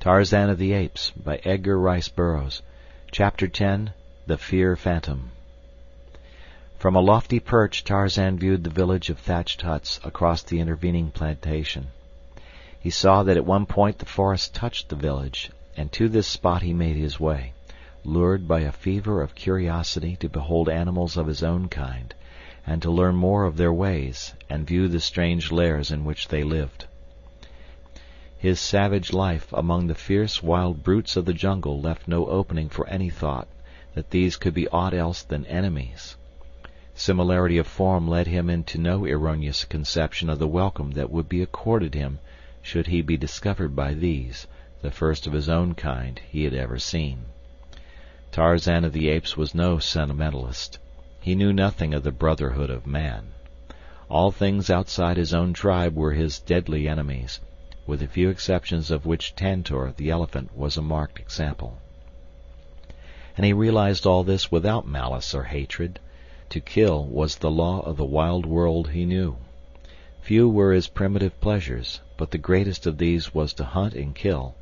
Tarzan of the Apes by Edgar Rice Burroughs. Chapter 10. The Fear Phantom. From a lofty perch Tarzan viewed the village of thatched huts across the intervening plantation. He saw that at one point the forest touched the village, and to this spot he made his way, lured by a fever of curiosity to behold animals of his own kind, and to learn more of their ways and view the strange lairs in which they lived. His savage life among the fierce wild brutes of the jungle left no opening for any thought that these could be aught else than enemies. Similarity of form led him into no erroneous conception of the welcome that would be accorded him should he be discovered by these, the first of his own kind he had ever seen. Tarzan of the Apes was no sentimentalist. He knew nothing of the brotherhood of man. All things outside his own tribe were his deadly enemies, with a few exceptions of which Tantor the elephant was a marked example. And he realized all this without malice or hatred. To kill was the law of the wild world he knew. Few were his primitive pleasures, but the greatest of these was to hunt and kill,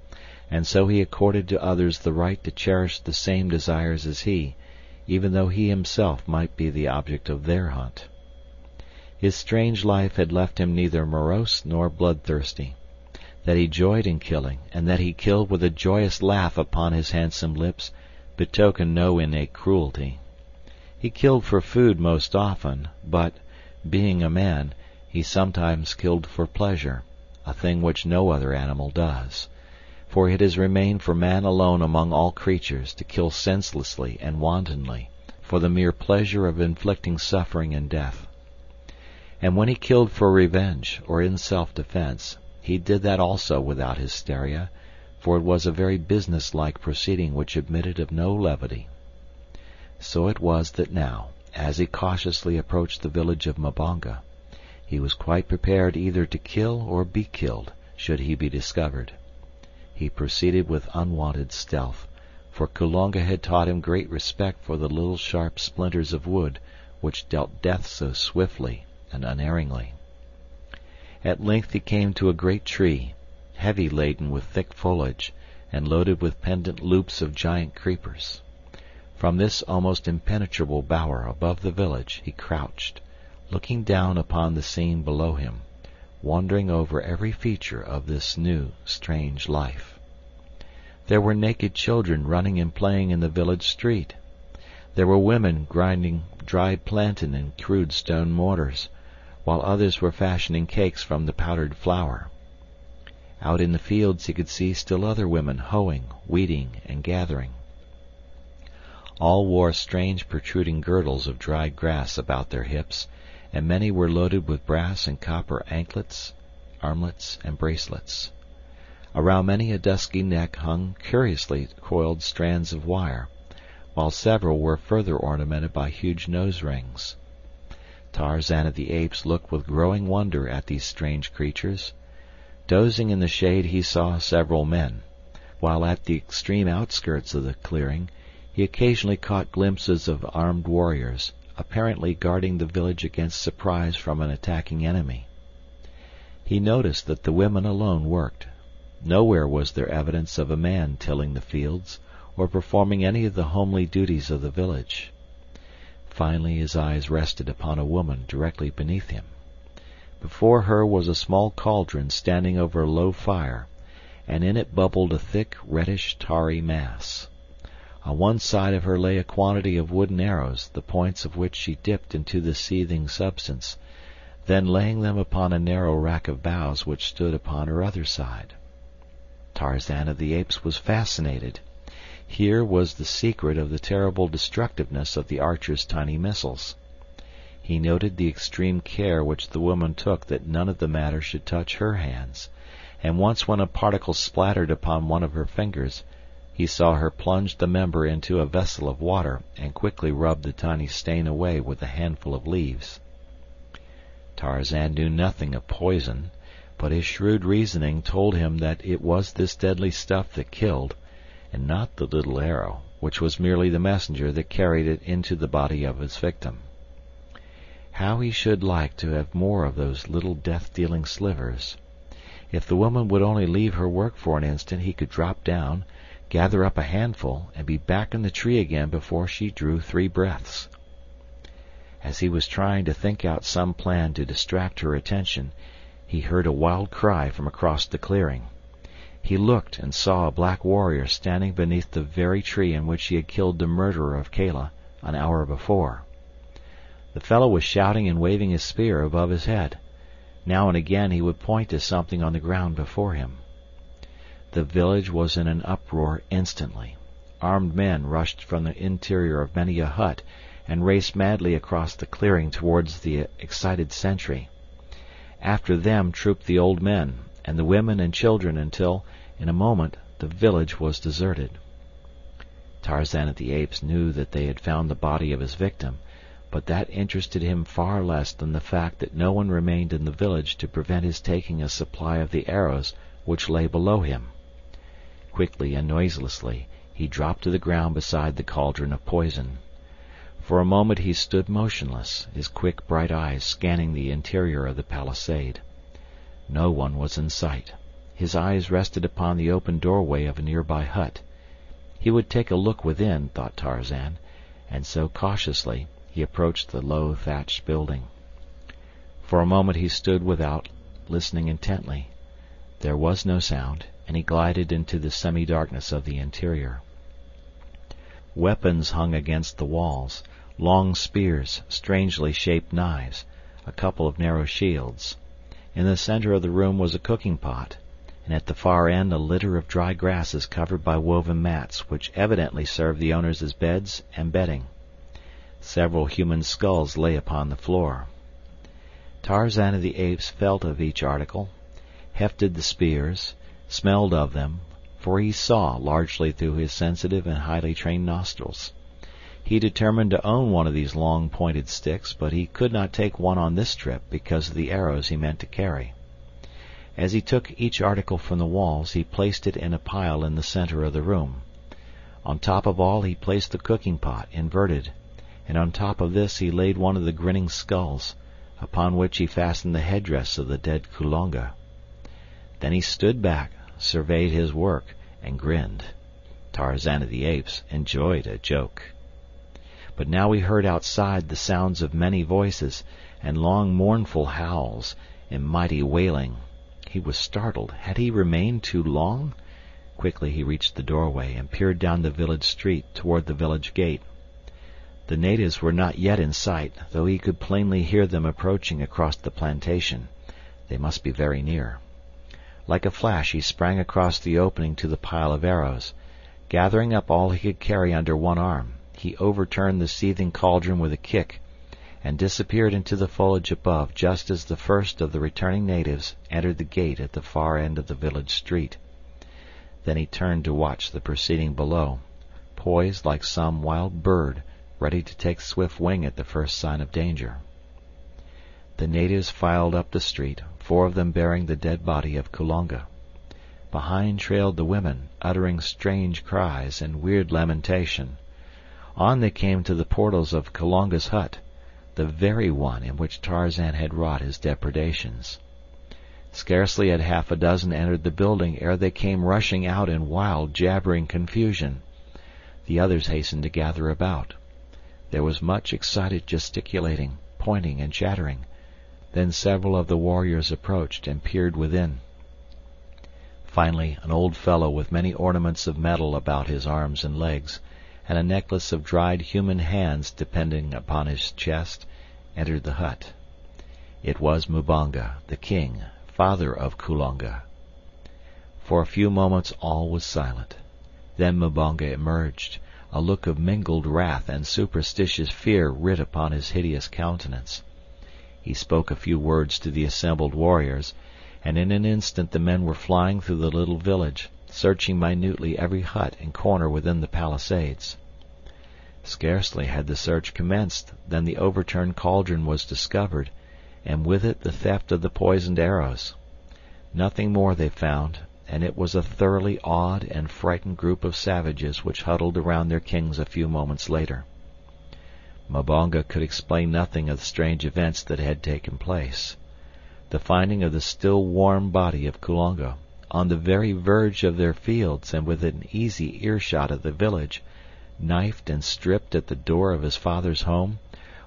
and so he accorded to others the right to cherish the same desires as he, even though he himself might be the object of their hunt. His strange life had left him neither morose nor bloodthirsty. That he joyed in killing, and that he killed with a joyous laugh upon his handsome lips, betokened no innate cruelty. He killed for food most often, but, being a man, he sometimes killed for pleasure, a thing which no other animal does. For it has remained for man alone among all creatures to kill senselessly and wantonly, for the mere pleasure of inflicting suffering and death. And when he killed for revenge or in self-defense, he did that also without hysteria, for it was a very business-like proceeding which admitted of no levity. So it was that now, as he cautiously approached the village of Mbonga, he was quite prepared either to kill or be killed, should he be discovered. He proceeded with unwonted stealth, for Kulonga had taught him great respect for the little sharp splinters of wood which dealt death so swiftly and unerringly. At length he came to a great tree, heavy laden with thick foliage and loaded with pendant loops of giant creepers. From this almost impenetrable bower above the village he crouched, looking down upon the scene below him, wondering over every feature of this new, strange life. There were naked children running and playing in the village street. There were women grinding dried plantain in crude stone mortars, while others were fashioning cakes from the powdered flour. Out in the fields he could see still other women hoeing, weeding, and gathering. All wore strange protruding girdles of dried grass about their hips, and many were loaded with brass and copper anklets, armlets, and bracelets. Around many a dusky neck hung curiously coiled strands of wire, while several were further ornamented by huge nose rings. Tarzan of the Apes looked with growing wonder at these strange creatures. Dozing in the shade he saw several men, while at the extreme outskirts of the clearing he occasionally caught glimpses of armed warriors, apparently guarding the village against surprise from an attacking enemy. He noticed that the women alone worked. Nowhere was there evidence of a man tilling the fields or performing any of the homely duties of the village. Finally his eyes rested upon a woman directly beneath him. Before her was a small cauldron standing over a low fire, and in it bubbled a thick, reddish, tarry mass. On one side of her lay a quantity of wooden arrows, the points of which she dipped into the seething substance, then laying them upon a narrow rack of boughs which stood upon her other side. Tarzan of the Apes was fascinated. Here was the secret of the terrible destructiveness of the archer's tiny missiles. He noted the extreme care which the woman took that none of the matter should touch her hands, and once when a particle splattered upon one of her fingers, he saw her plunge the member into a vessel of water and quickly rub the tiny stain away with a handful of leaves. Tarzan knew nothing of poison, but his shrewd reasoning told him that it was this deadly stuff that killed, and not the little arrow, which was merely the messenger that carried it into the body of his victim. How he should like to have more of those little death-dealing slivers. If the woman would only leave her work for an instant he could drop down, gather up a handful, and be back in the tree again before she drew 3 breaths. As he was trying to think out some plan to distract her attention, he heard a wild cry from across the clearing. He looked and saw a black warrior standing beneath the very tree in which he had killed the murderer of Kala an hour before. The fellow was shouting and waving his spear above his head. Now and again he would point to something on the ground before him. The village was in an uproar instantly. Armed men rushed from the interior of many a hut and raced madly across the clearing towards the excited sentry. After them trooped the old men and the women and children until, in a moment, the village was deserted. Tarzan of the Apes knew that they had found the body of his victim, but that interested him far less than the fact that no one remained in the village to prevent his taking a supply of the arrows which lay below him. Quickly and noiselessly he dropped to the ground beside the cauldron of poison. For a moment he stood motionless, his quick, bright eyes scanning the interior of the palisade. No one was in sight. His eyes rested upon the open doorway of a nearby hut. He would take a look within, thought Tarzan, and so cautiously he approached the low thatched building. For a moment he stood without, listening intently. There was no sound, and he glided into the semi-darkness of the interior. Weapons hung against the walls, long spears, strangely shaped knives, a couple of narrow shields. In the center of the room was a cooking pot, and at the far end a litter of dry grasses covered by woven mats which evidently served the owners as beds and bedding. Several human skulls lay upon the floor. Tarzan of the Apes felt of each article, hefted the spears, smelled of them, for he saw largely through his sensitive and highly trained nostrils. He determined to own one of these long pointed sticks, but he could not take one on this trip because of the arrows he meant to carry. As he took each article from the walls, he placed it in a pile in the center of the room. On top of all he placed the cooking pot, inverted, and on top of this he laid one of the grinning skulls, upon which he fastened the headdress of the dead Kulonga. Then he stood back, surveyed his work, and grinned. Tarzan of the Apes enjoyed a joke. But now he heard outside the sounds of many voices, and long mournful howls, and mighty wailing. He was startled. Had he remained too long? Quickly he reached the doorway and peered down the village street toward the village gate. The natives were not yet in sight, though he could plainly hear them approaching across the plantation. They must be very near. Like a flash he sprang across the opening to the pile of arrows. Gathering up all he could carry under one arm, he overturned the seething cauldron with a kick, and disappeared into the foliage above just as the first of the returning natives entered the gate at the far end of the village street. Then he turned to watch the proceeding below, poised like some wild bird, ready to take swift wing at the first sign of danger. The natives filed up the street, 4 of them bearing the dead body of Kulonga. Behind trailed the women, uttering strange cries and weird lamentation. On they came to the portals of Kulonga's hut, the very one in which Tarzan had wrought his depredations. Scarcely had half a dozen entered the building ere they came rushing out in wild, jabbering confusion. The others hastened to gather about. There was much excited gesticulating, pointing, and chattering. Then several of the warriors approached and peered within. Finally, an old fellow with many ornaments of metal about his arms and legs, and a necklace of dried human hands depending upon his chest, entered the hut. It was Mbonga, the king, father of Kulonga. For a few moments all was silent. Then Mbonga emerged, a look of mingled wrath and superstitious fear writ upon his hideous countenance. He spoke a few words to the assembled warriors, and in an instant the men were flying through the little village, searching minutely every hut and corner within the palisades. Scarcely had the search commenced than the overturned cauldron was discovered, and with it the theft of the poisoned arrows. Nothing more they found, and it was a thoroughly awed and frightened group of savages which huddled around their kings a few moments later. Mbonga could explain nothing of the strange events that had taken place. the finding of the still warm body of Kulonga, on the very verge of their fields and within easy earshot of the village, knifed and stripped at the door of his father's home,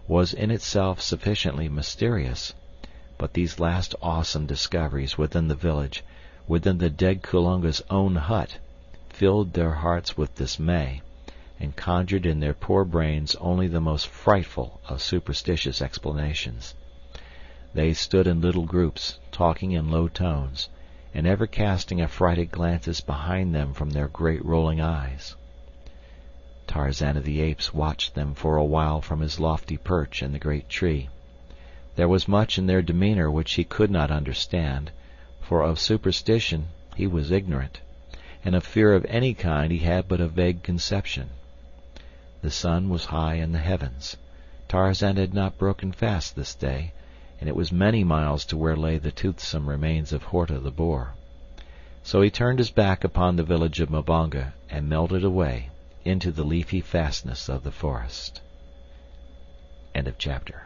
was in itself sufficiently mysterious, but these last awesome discoveries within the village, within the dead Kulonga's own hut, filled their hearts with dismay, and conjured in their poor brains only the most frightful of superstitious explanations. They stood in little groups, talking in low tones, and ever casting affrighted glances behind them from their great rolling eyes. Tarzan of the Apes watched them for a while from his lofty perch in the great tree. There was much in their demeanor which he could not understand, for of superstition he was ignorant, and of fear of any kind he had but a vague conception. The sun was high in the heavens. Tarzan had not broken fast this day, and it was many miles to where lay the toothsome remains of Horta the boar. So he turned his back upon the village of Mbonga and melted away into the leafy fastness of the forest. End of chapter.